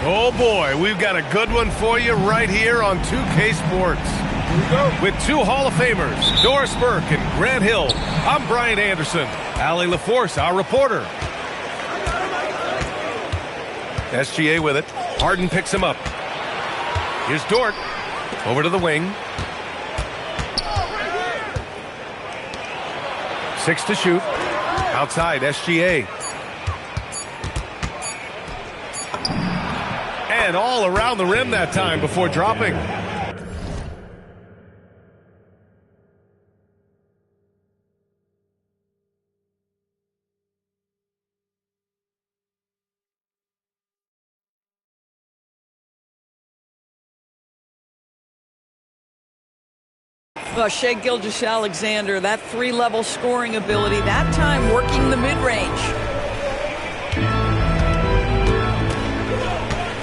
Oh boy, we've got a good one for you right here on 2K Sports. With two Hall of Famers, Doris Burke and Grant Hill, I'm Brian Anderson. Allie LaForce, our reporter. SGA with it. Harden picks him up. Here's Dort. Over to the wing. 6 to shoot. Outside, SGA. And all around the rim that time before dropping. Well, Shai Gilgeous-Alexander, that three-level scoring ability, that time working the mid-range.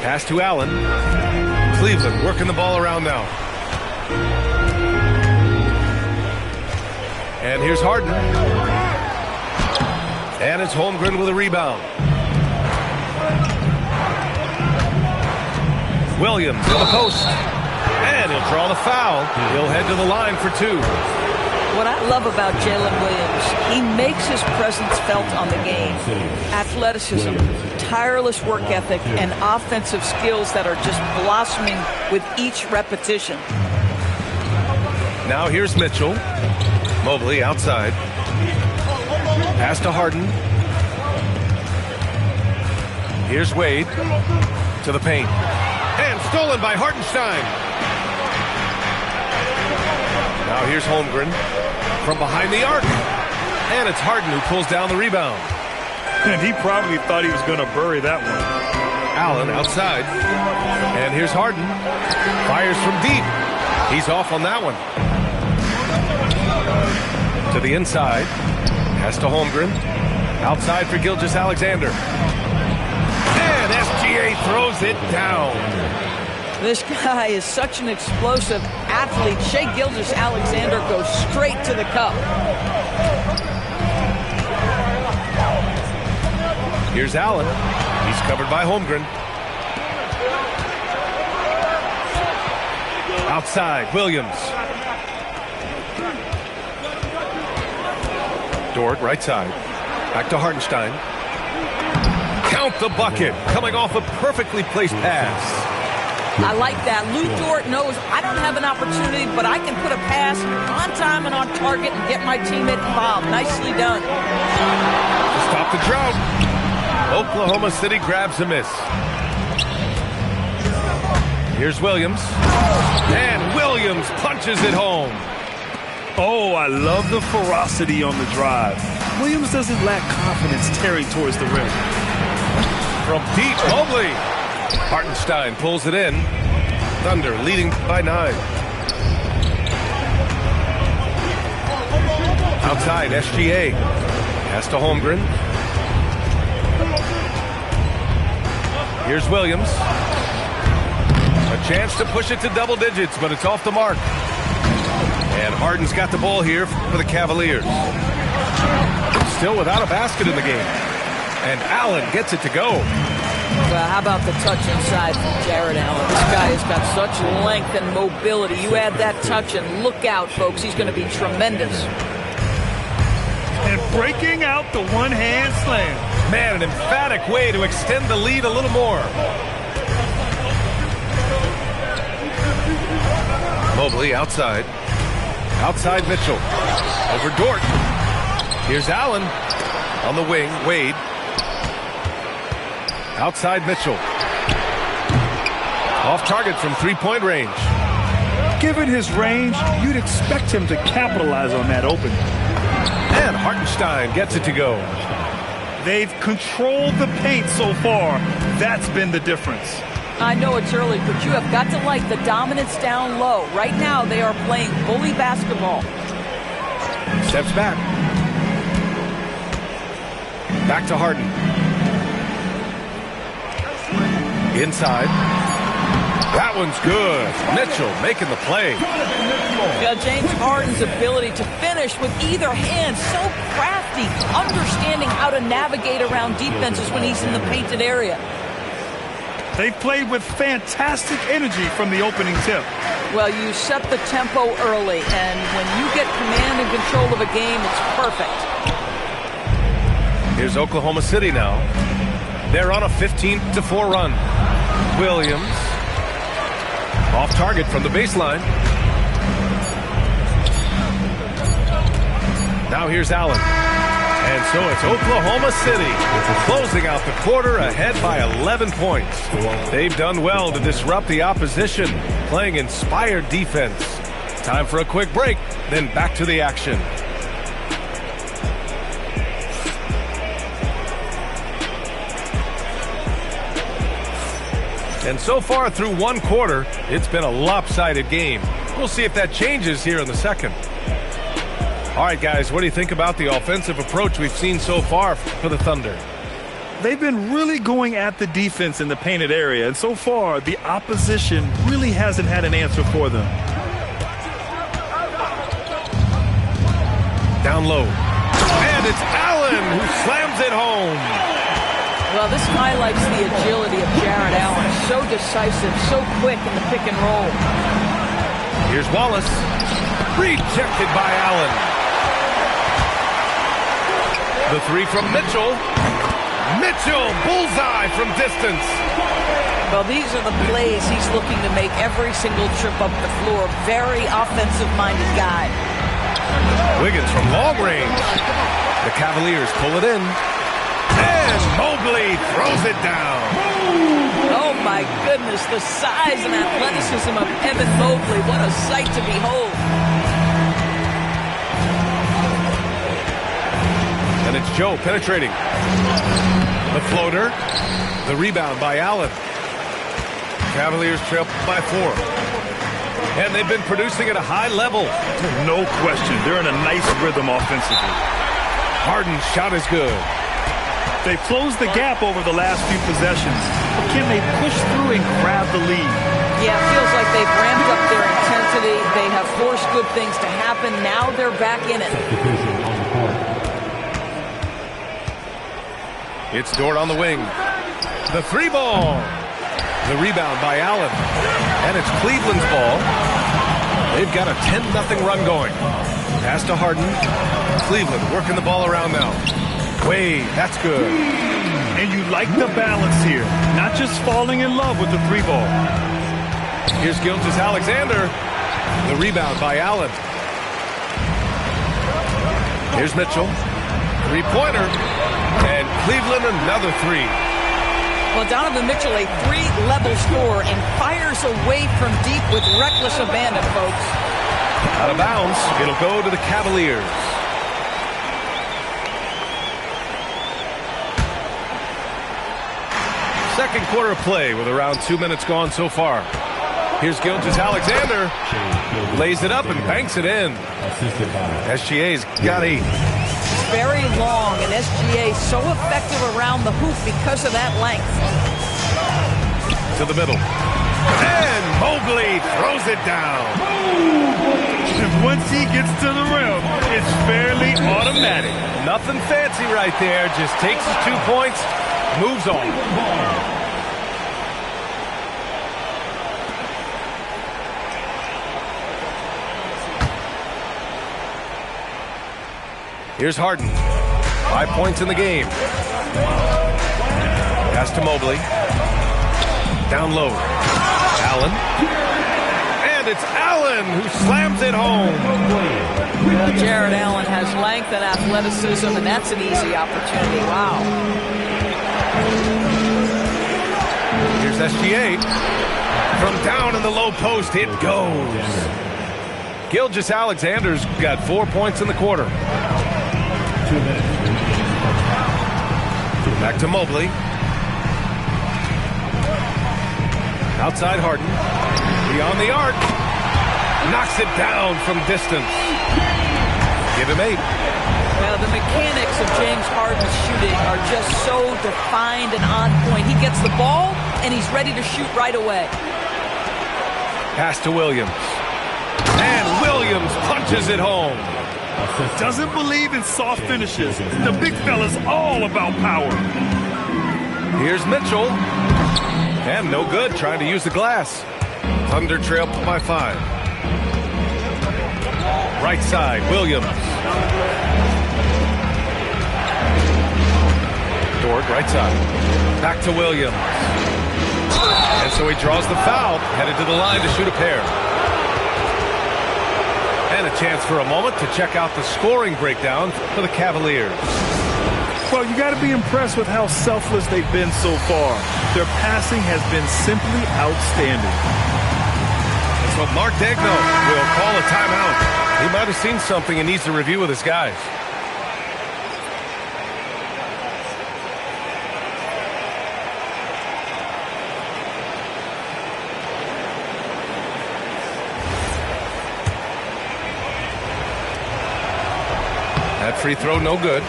Pass to Allen. Cleveland working the ball around now. And here's Harden. And it's Holmgren with a rebound. Williams in the post. And he'll draw the foul. He'll head to the line for 2. What I love about Jalen Williams, he makes his presence felt on the game. Athleticism, tireless work ethic, and offensive skills that are just blossoming with each repetition. Now here's Mitchell. Mobley outside. Pass to Harden. Here's Wade to the paint. And stolen by Hartenstein. Now here's Holmgren from behind the arc. And it's Harden who pulls down the rebound. And he probably thought he was going to bury that one. Allen outside. And here's Harden. Fires from deep. He's off on that one. To the inside. Pass to Holmgren. Outside for Gilgeous-Alexander. And SGA throws it down. This guy is such an explosive athlete. Shai Gilgeous-Alexander goes straight to the cup. Here's Allen. He's covered by Holmgren. Outside, Williams. Dort, right side. Back to Hartenstein. Count the bucket. Coming off a perfectly placed pass. I like that. Lou Dort knows I don't have an opportunity, but I can put a pass on time and on target and get my teammate involved. Nicely done. Stop the drought. Oklahoma City grabs a miss. Here's Williams. And Williams punches it home. Oh, I love the ferocity on the drive. Williams doesn't lack confidence tearing towards the rim. From deep, Mobley. Hartenstein pulls it in. Thunder leading by 9. Outside, SGA. Pass to Holmgren. Here's Williams. A chance to push it to double digits, but it's off the mark. And Harden's got the ball here for the Cavaliers. Still without a basket in the game. And Allen gets it to go. Well, how about the touch inside from Jared Allen? This guy has got such length and mobility. You add that touch and look out, folks. He's going to be tremendous. And breaking out the one-hand slam. Man, an emphatic way to extend the lead a little more. Mobley outside. Outside Mitchell. Over Dort. Here's Allen on the wing. Wade. Outside Mitchell. Off target from three-point range. Given his range, you'd expect him to capitalize on that opening. And Hartenstein gets it to go. They've controlled the paint so far. That's been the difference. I know it's early, but you have got to like the dominance down low. Right now, they are playing bully basketball. Steps back. Back to Harden. Inside. That one's good. Mitchell making the play. Yeah, James Harden's ability to finish with either hand, so crafty, understanding how to navigate around defenses when he's in the painted area. They've played with fantastic energy from the opening tip. Well, you set the tempo early, and when you get command and control of a game, it's perfect. Here's Oklahoma City now. They're on a 15-4 run. Williams off target from the baseline. Now here's Allen. And so it's Oklahoma City closing out the quarter ahead by 11 points. They've done well to disrupt the opposition, playing inspired defense. Time for a quick break, then back to the action. And so far through one quarter, it's been a lopsided game. We'll see if that changes here in the second. All right, guys, what do you think about the offensive approach we've seen so far for the Thunder? They've been really going at the defense in the painted area, and so far, the opposition really hasn't had an answer for them. Down low. And it's Allen who slams it home. Well, this highlights the agility of Jared Allen. So decisive, so quick in the pick and roll. Here's Wallace. Rejected by Allen. The three from Mitchell. Mitchell, bullseye from distance. Well, these are the plays he's looking to make every single trip up the floor. Very offensive-minded guy. Wiggins from long range. The Cavaliers pull it in. And Mobley throws it down. Oh, my goodness, the size and athleticism of Evan Mobley. What a sight to behold. And it's Joe penetrating. The floater. The rebound by Allen. Cavaliers trail by 4. And they've been producing at a high level. No question. They're in a nice rhythm offensively. Harden's shot is good. They've closed the gap over the last few possessions. But can they push through and grab the lead? Yeah, it feels like they've ramped up their intensity. They have forced good things to happen. Now they're back in it. It's Dort on the wing. The three ball. The rebound by Allen. And it's Cleveland's ball. They've got a 10-0 run going. Pass to Harden. Cleveland working the ball around now. Wade, that's good. And you like the balance here. Not just falling in love with the three ball. Here's Gilgeous-Alexander. The rebound by Allen. Here's Mitchell. Three-pointer. And Cleveland another three. Well, Donovan Mitchell, a 3-level scorer, and fires away from deep with reckless abandon, folks. Out of bounds. It'll go to the Cavaliers. Second quarter of play with around 2 minutes gone so far. Here's Gilgeous-Alexander. Lays it up and banks it in. SGA's got 8. Very long, and SGA so effective around the hoop because of that length. To the middle. And Mobley throws it down. And once he gets to the rim, it's fairly automatic. Nothing fancy right there. Just takes his 2 points, moves on. Here's Harden. 5 points in the game. Pass to Mobley. Down low. Allen. And it's Allen who slams it home. Well, Jared Allen has length and athleticism, and that's an easy opportunity. Wow. Here's SGA. From down in the low post, it goes. Gilgeous-Alexander's got 4 points in the quarter. Back to Mobley. Outside Harden. Beyond the arc. Knocks it down from distance. Give him 8. Well, the mechanics of James Harden's shooting are just so defined and on point. He gets the ball, and he's ready to shoot right away. Pass to Williams. And Williams punches it home. Doesn't believe in soft finishes. The big fella's all about power. Here's Mitchell. And And no good, trying to use the glass. Thunder trail by 5. Right side, Williams. Dort, right side. Back to Williams. And so he draws the foul, headed to the line to shoot a pair. And a chance for a moment to check out the scoring breakdown for the Cavaliers. Well, you got to be impressed with how selfless they've been so far. Their passing has been simply outstanding. So Mark Daigneault will call a timeout. He might have seen something and needs to review with his guys. That free throw, no good.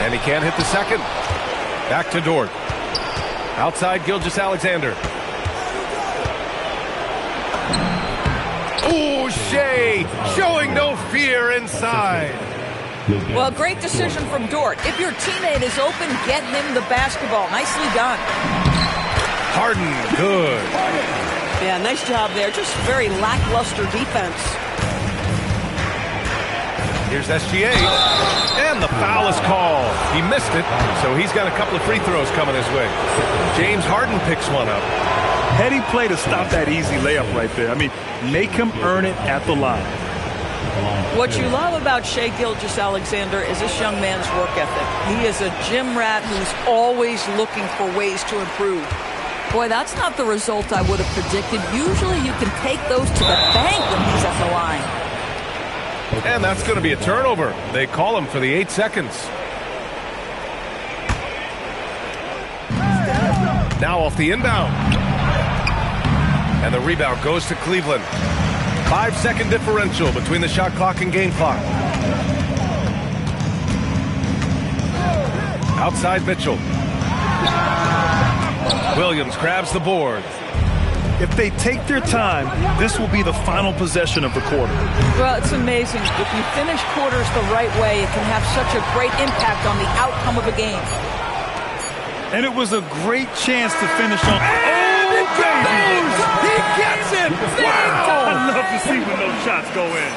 And he can't hit the second. Back to Dort. Outside, Gilgeous-Alexander. Ooh, Shea showing no fear inside. Well, great decision from Dort. If your teammate is open, get him the basketball. Nicely done. Harden, good. Yeah, nice job there. Just very lackluster defense. Here's SGA. And the foul is called. He missed it, so he's got a couple of free throws coming his way. James Harden picks one up. Heady play to stop that easy layup right there. I mean, make him earn it at the line. What you love about Shea Gilgeous-Alexander is this young man's work ethic. He is a gym rat who's always looking for ways to improve. Boy, that's not the result I would have predicted. Usually you can take those to the bank when he's at the line. And that's going to be a turnover. They call him for the 8 seconds. Now off the inbound. And the rebound goes to Cleveland. 5-second differential between the shot clock and game clock. Outside Mitchell. Williams grabs the board. If they take their time, this will be the final possession of the quarter. Well, it's amazing. If you finish quarters the right way, it can have such a great impact on the outcome of a game. And it was a great chance to finish on. And it goes! He gets it! Wow! I love to see when those shots go in.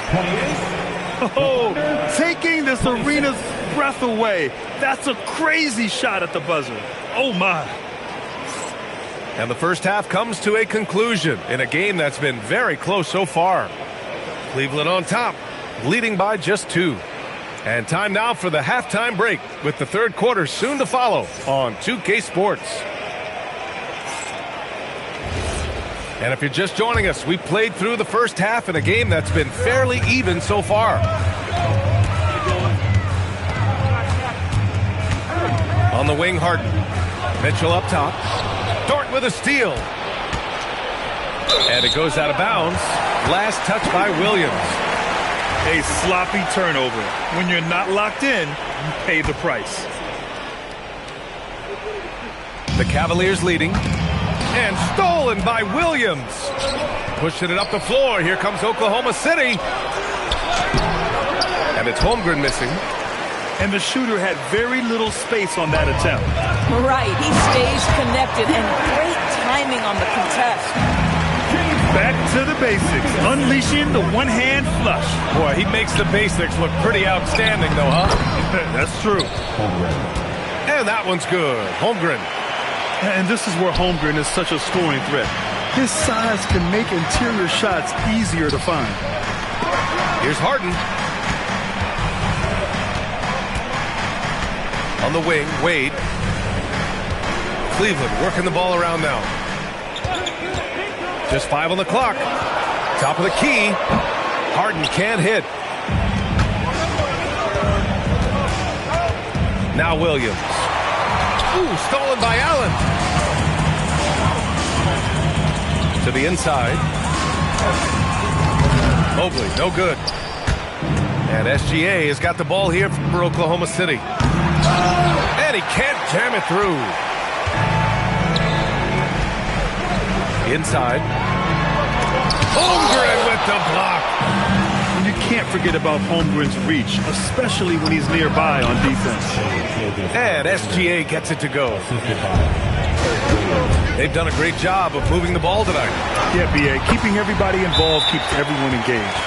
Oh, taking this arena's breath away. That's a crazy shot at the buzzer. Oh, my. And the first half comes to a conclusion in a game that's been very close so far. Cleveland on top, leading by just 2. And time now for the halftime break with the third quarter soon to follow on 2K Sports. And if you're just joining us, we played through the first half in a game that's been fairly even so far. On the wing, Harden. Mitchell up top. Dort with a steal. And it goes out of bounds. Last touch by Williams. A sloppy turnover. When you're not locked in, you pay the price. The Cavaliers leading. And stolen by Williams. Pushing it up the floor. Here comes Oklahoma City. And it's Holmgren missing. And the shooter had very little space on that attempt. Right, he stays connected and great timing on the contest. Back to the basics, unleashing the one-hand flush. Boy, he makes the basics look pretty outstanding though, huh? That's true. And that one's good. Holmgren. And this is where Holmgren is such a scoring threat. His size can make interior shots easier to find. Here's Harden. On the wing, Wade. Cleveland working the ball around now. Just 5 on the clock. Top of the key. Harden can't hit. Now Williams. Ooh, stolen by Allen. To the inside. Mobley, no good. And SGA has got the ball here for Oklahoma City. And he can't jam it through. Inside. Holmgren with the block. When you can't forget about Holmgren's reach, especially when he's nearby on defense. And SGA gets it to go. They've done a great job of moving the ball tonight. Yeah, B.A., keeping everybody involved keeps everyone engaged.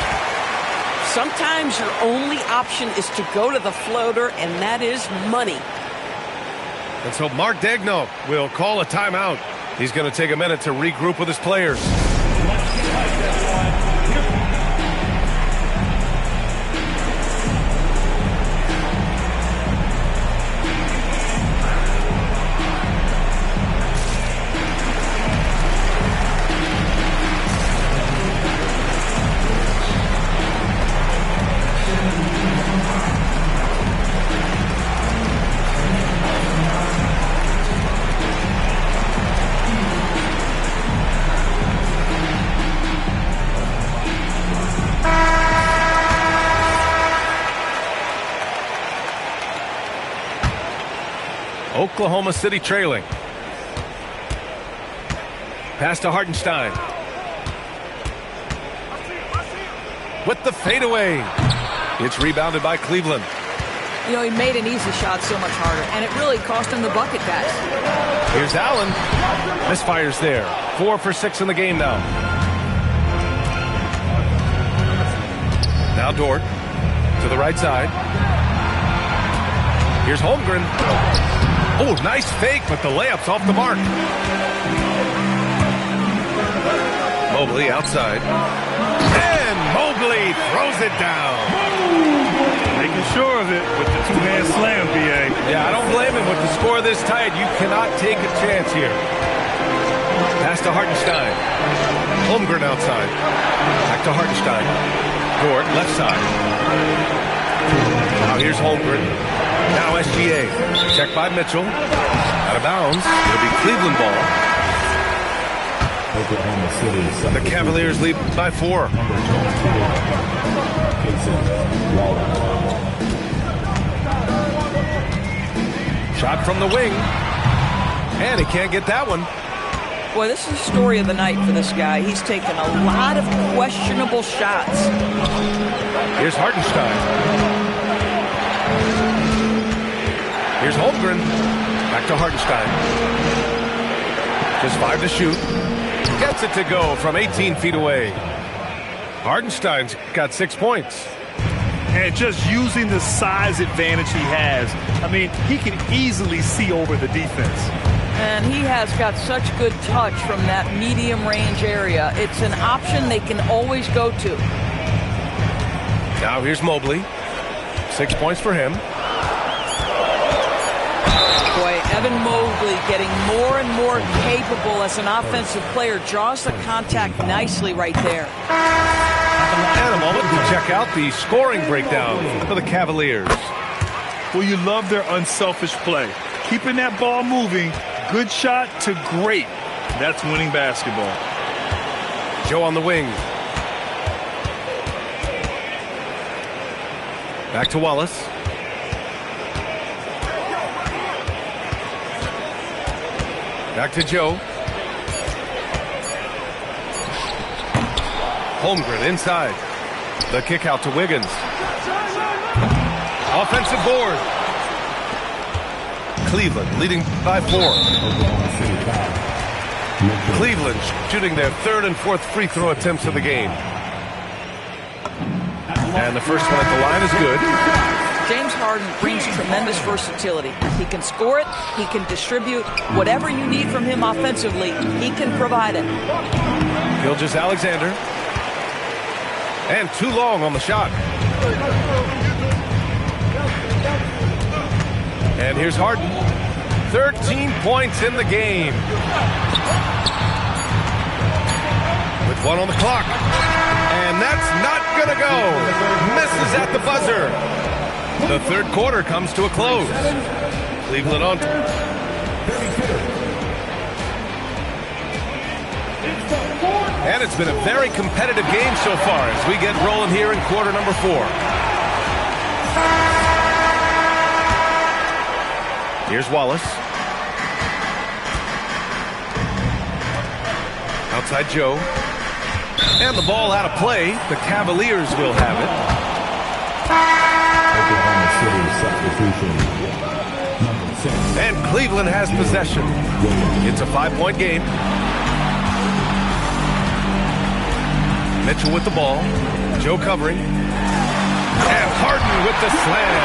Sometimes your only option is to go to the floater, and that is money. And so Mark Daigneault will call a timeout. He's going to take a minute to regroup with his players. Oklahoma City trailing. Pass to Hartenstein. With the fadeaway. It's rebounded by Cleveland. You know, he made an easy shot so much harder, and it really cost him the bucket, guys. Here's Allen. Misfires there. 4 for 6 in the game now. Now Dort to the right side. Here's Holmgren. Oh, nice fake, but the layup's off the mark. Mobley outside. And Mobley throws it down. Making sure of it with the two-hand slam, B.A. Yeah, I don't blame him with the score this tight. You cannot take a chance here. Pass to Hartenstein. Holmgren outside. Back to Hartenstein. Dort, left side. Now here's Holmgren. Now SGA. Checked by Mitchell. Out of bounds. It'll be Cleveland ball. The Cavaliers lead by 4. Shot from the wing. And he can't get that one. Boy, this is the story of the night for this guy. He's taken a lot of questionable shots. Here's Hartenstein. Here's Holmgren. Back to Hartenstein. Just 5 to shoot. Gets it to go from 18 feet away. Hartenstein's got 6 points. And just using the size advantage he has, I mean, he can easily see over the defense. And he has got such good touch from that medium range area. It's an option they can always go to. Now here's Mobley. 6 points for him. Boy, Evan Mobley getting more and more capable as an offensive player. Draws the contact nicely right there. And a moment to check out the scoring breakdown for the Cavaliers. Well, you love their unselfish play. Keeping that ball moving, good shot to great. That's winning basketball. Joe on the wing. Back to Wallace. Back to Joe. Holmgren inside. The kick out to Wiggins. Offensive board. Cleveland leading by 4. Cleveland shooting their 3rd and 4th free throw attempts of the game. And the first one at the line is good. James Harden brings tremendous versatility. He can score it, he can distribute. Whatever you need from him offensively, he can provide it. Gilgeous-Alexander. And too long on the shot. And here's Harden. 13 points in the game. With 1 on the clock. And that's not going to go. Misses at the buzzer. The 3rd quarter comes to a close. Cleveland on. And it's been a very competitive game so far as we get rolling here in quarter number 4. Here's Wallace. Outside Joe. And the ball out of play. The Cavaliers will have it. Oklahoma City substitution. Number 6. And Cleveland has possession. It's a 5-point game. Mitchell with the ball. Joe covering. And Harden with the slam.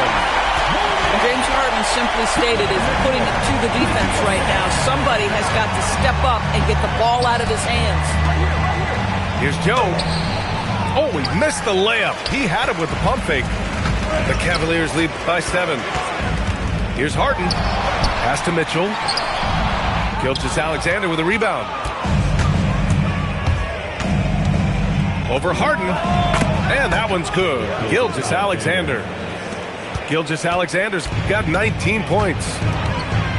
James Harden simply stated is putting it to the defense right now. Somebody has got to step up and get the ball out of his hands. Here's Joe. Oh, he missed the layup. He had it with the pump fake. The Cavaliers lead by 7. Here's Harden. Pass to Mitchell. Gilgeous-Alexander with a rebound. Over Harden. And that one's good. Gilgeous-Alexander. Gilgeous-Alexander's got 19 points.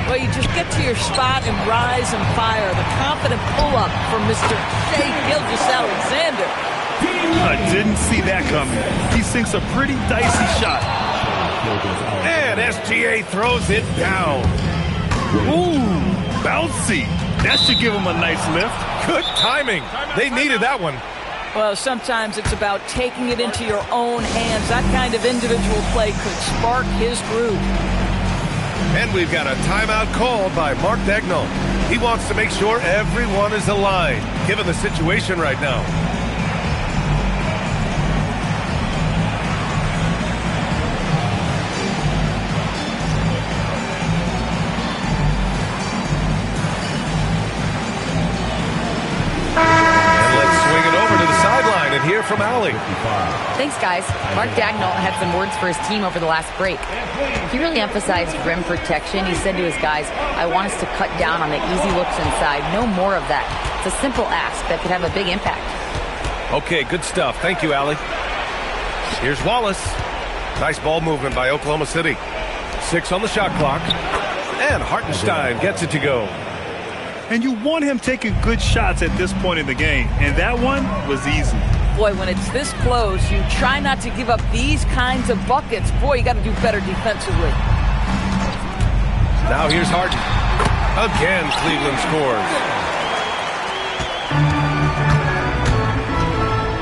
Well, you just get to your spot and rise and fire. The confident pull-up from Mr. Shai Gilgeous-Alexander. I didn't see that coming. He sinks a pretty dicey shot. And SGA throws it down. Ooh, bouncy. That should give him a nice lift. Good timing. They needed that one. Well, sometimes it's about taking it into your own hands. That kind of individual play could spark his groove. And we've got a timeout called by Mark Daigneault. He wants to make sure everyone is aligned, given the situation right now. Hear from Allie. Thanks, guys. Mark Daigneault had some words for his team over the last break. He really emphasized rim protection. He said to his guys, I want us to cut down on the easy looks inside. No more of that. It's a simple ask that could have a big impact. Okay, good stuff. Thank you, Allie. Here's Wallace. Nice ball movement by Oklahoma City. 6 on the shot clock. And Hartenstein gets it to go. And you want him taking good shots at this point in the game. And that one was easy. Boy, when it's this close, you try not to give up these kinds of buckets. Boy, you got to do better defensively. Now here's Harden. Again, Cleveland scores.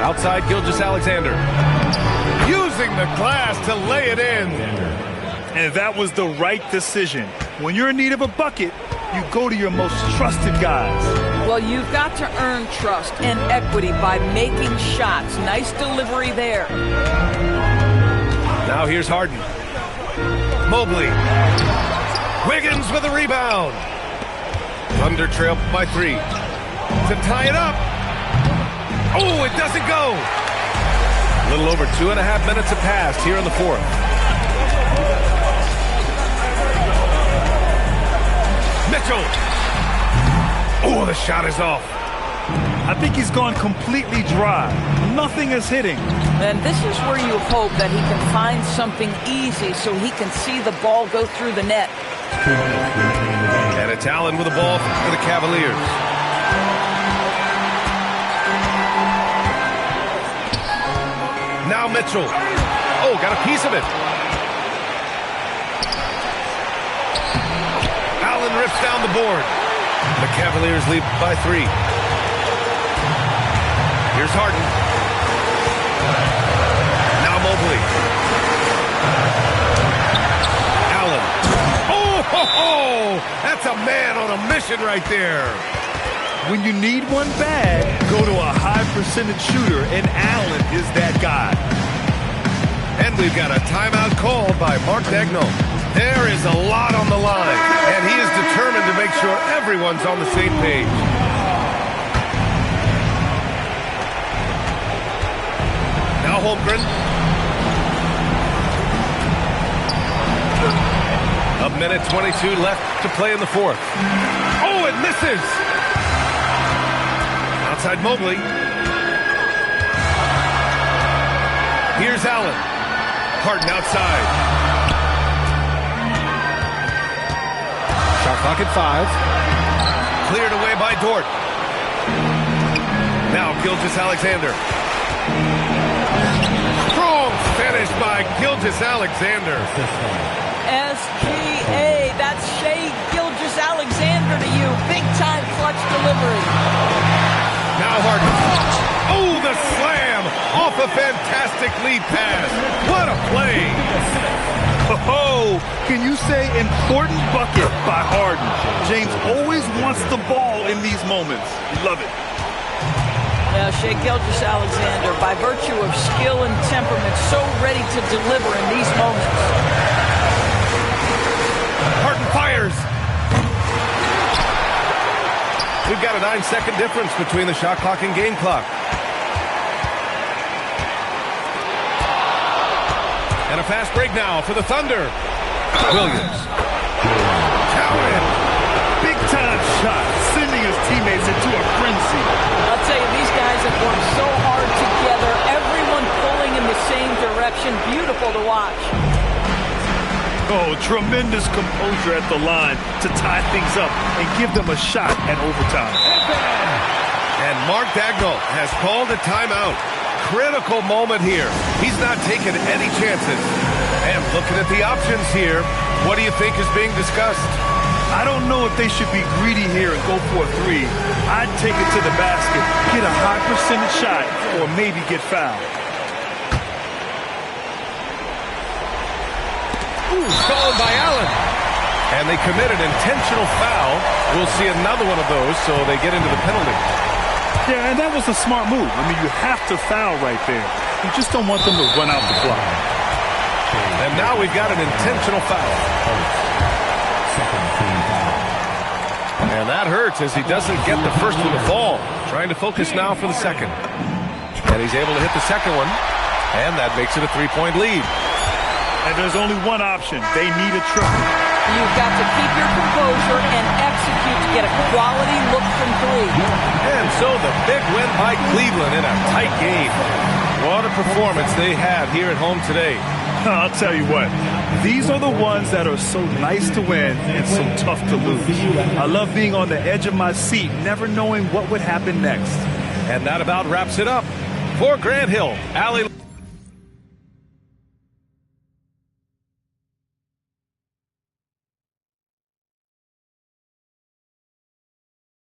Outside, Gilgeous-Alexander. Using the glass to lay it in. And that was the right decision. When you're in need of a bucket, you go to your most trusted guys. Well, you've got to earn trust and equity by making shots. Nice delivery there. Now here's Harden. Mobley. Wiggins with a rebound. Thunder trail by 3. To tie it up. Oh, it doesn't go. A little over 2.5 minutes have passed here in the 4th. Mitchell. Oh, the shot is off. I think he's gone completely dry. Nothing is hitting. And this is where you hope that he can find something easy so he can see the ball go through the net. And it's Allen with the ball for the Cavaliers. Now Mitchell. Oh, got a piece of it. Allen rips down the board. The Cavaliers lead by 3. Here's Harden. Now Mobley. Allen. Oh, ho, ho! That's a man on a mission right there. When you need one bad, go to a high percentage shooter, and Allen is that guy. And we've got a timeout called by Mark Daigneault. There is a lot on the line, and he is determined to make sure everyone's on the same page. Now Holmgren. A minute 22 left to play in the 4th. Oh, it misses! Outside Mobley. Here's Allen. Harden outside. Shot clock at 5. Cleared away by Dort. Now Gilgeous-Alexander. Strong finish by Gilgeous-Alexander. SGA, that's Shai Gilgeous-Alexander to you. Big time clutch delivery. Now Harden. Oh, a fantastic lead pass. What a play. Oh, can you say important bucket by Harden? James always wants the ball in these moments. We love it. Now, Shai Gilgeous-Alexander, by virtue of skill and temperament, so ready to deliver in these moments. Harden fires. We've got a 9-second difference between the shot clock and game clock. And a fast break now for the Thunder. Williams. Cowan. Big-time shot, sending his teammates into a frenzy. I'll tell you, these guys have worked so hard together. Everyone pulling in the same direction. Beautiful to watch. Oh, tremendous composure at the line to tie things up and give them a shot at overtime. And Mark Daigneault has called a timeout. Critical moment here. He's not taking any chances. And looking at the options here, what do you think is being discussed? I don't know if they should be greedy here and go for a three. I'd take it to the basket, get a high percentage shot, or maybe get fouled. Ooh, stolen by Allen. And they commit an intentional foul. We'll see another one of those, so they get into the penalty. Yeah, and that was a smart move. I mean, you have to foul right there. You just don't want them to run out the clock. And now we've got an intentional foul. And that hurts as he doesn't get the first one to fall. Trying to focus now for the second. And he's able to hit the second one. And that makes it a 3-point lead. And there's only one option. They need a triple. You've got to keep your composure and execute to get a quality look from three. And so the big win by Cleveland in a tight game. What a performance they had here at home today. I'll tell you what, these are the ones that are so nice to win and so tough to lose. I love being on the edge of my seat, never knowing what would happen next. And that about wraps it up. For Grant Hill, Allie